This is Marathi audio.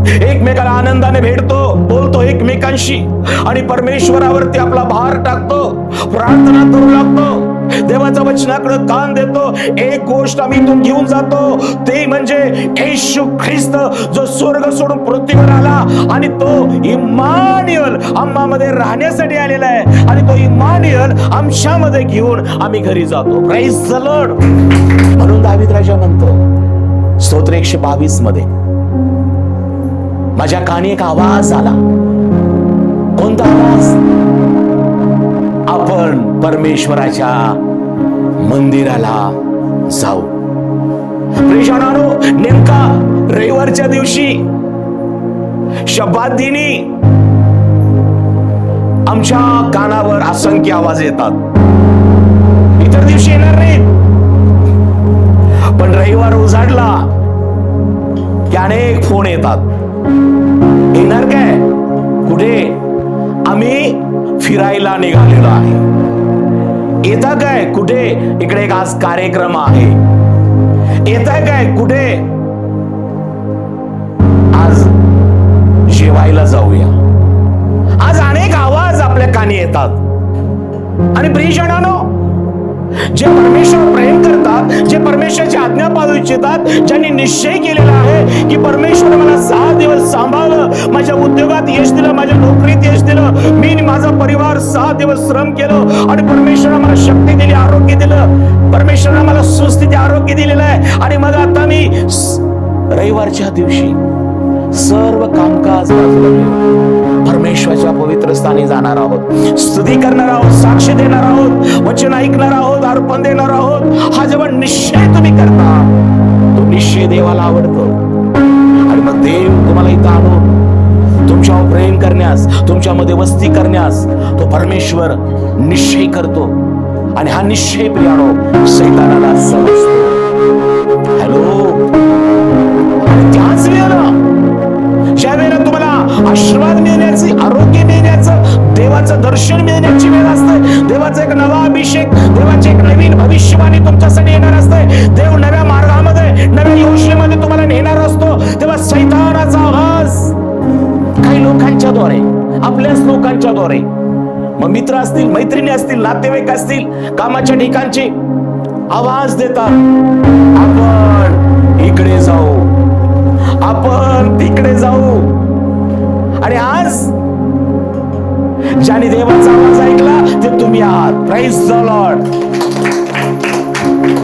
एकमेकाला आनंदाने भेटतो, बोलतो एकमेकांशी आणि परमेश्वरावरती आपला भार टाकतो, प्रार्थना करू लागतो, देवाच्या वचनाकडे कान देतो. एक गोष्ट आम्ही इथून घेऊन जातो, ते म्हणजे येशू ख्रिस्त जो स्वर्ग सोडून पृथ्वीवर आला आणि तो इम्मानुएल आम्हामध्ये राहण्यासाठी आलेला आहे आणि तो इम्मानुएल आमच्यामध्ये घेऊन आम्ही घरी जातो. Praise the Lord. म्हणून दावीद राजा म्हणतो स्तोत्र 122 मध्ये, माझ्या कानी एक आवाज आला. कोणता आवाज? आपण परमेश्वराच्या मंदिराला जाऊ. प्रियजनांनो, नेमका रविवारच्या दिवशी शब्बात दिनी आमच्या कानावर असंख्य आवाज येतात. इतर दिवशी येणार नाहीत, पण रविवार उजाडला की अनेक फोन येतात. येणार काय? कुठे? आम्ही फिरायला निघालेलो आहे. येता काय? कुठे? इकडे एक आज कार्यक्रम आहे. येता काय? कुठे? आज जेवायला जाऊया. आज अनेक आवाज आपल्या कानी येतात. आणि प्रियजनांनो, जे परमेश्वर प्रेम करतात, जे परमेश्वराची आज्ञा पाळू इच्छितात, ज्यांनी निश्चय केलेला आहे की परमेश्वर मला 6 दिवस सांभाळलं, माझ्या उद्योगात यश दिलं, माझ्या नोकरीत यश दिलं, मी आणि माझा परिवार 6 दिवस श्रम केलं आणि परमेश्वराने मला शक्ती दिली, आरोग्य दिलं, परमेश्वराने मला सुस्थिती आरोग्य दिलेलं आहे आणि मग आता मी रविवारच्या दिवशी सर्व कामकाज बाजूला ठेवून परमेश्वराच्या पवित्र स्थानी जाणार आहोत, स्तुती करणार आहोत, साक्ष देणार आहोत, वचन ऐकणार आहोत, अर्पण देणार आहोत. हा जेव्हा निश्चय तुम्ही करता, तो निश्चय देवाला आवडतो आणि मग देव तुम्हाला इथं आणून तुमच्यावर प्रेम करण्यास, तुमच्यामध्ये वस्ती करण्यास तो परमेश्वर निश्चय करतो. आणि हा निश्चय प्रियानो सैतानाला समजतो. हॅलो. आणि त्याच वेळेला ज्या वेळेला तुम्हाला आशीर्वाद मिळण्याची, आरोग्य मिळण्याचं, देवाचं दर्शन मिळण्याची वेळ असते, देवाचा एक नवा अभिषेक, देवाची एक नवीन भविष्यवाणी तुमच्यासाठी येणार असते, देव नव्या मार्गामध्ये, नव्या योजनेमध्ये तुम्हाला नेणार असतो, तेव्हा सैतानाचा आवाज काही लोकांच्या द्वारे, आपल्याच लोकांच्या द्वारे, मग मित्र असतील, मैत्रिणी असतील, नातेवाईक असतील, कामाच्या ठिकाणचे आवाज देतात, आपण इकडे जाऊ, आपण तिकडे जाऊ. आणि आज ज्याने देवाचा आवाज ऐकला ते तुम्ही आहात. Praise the Lord.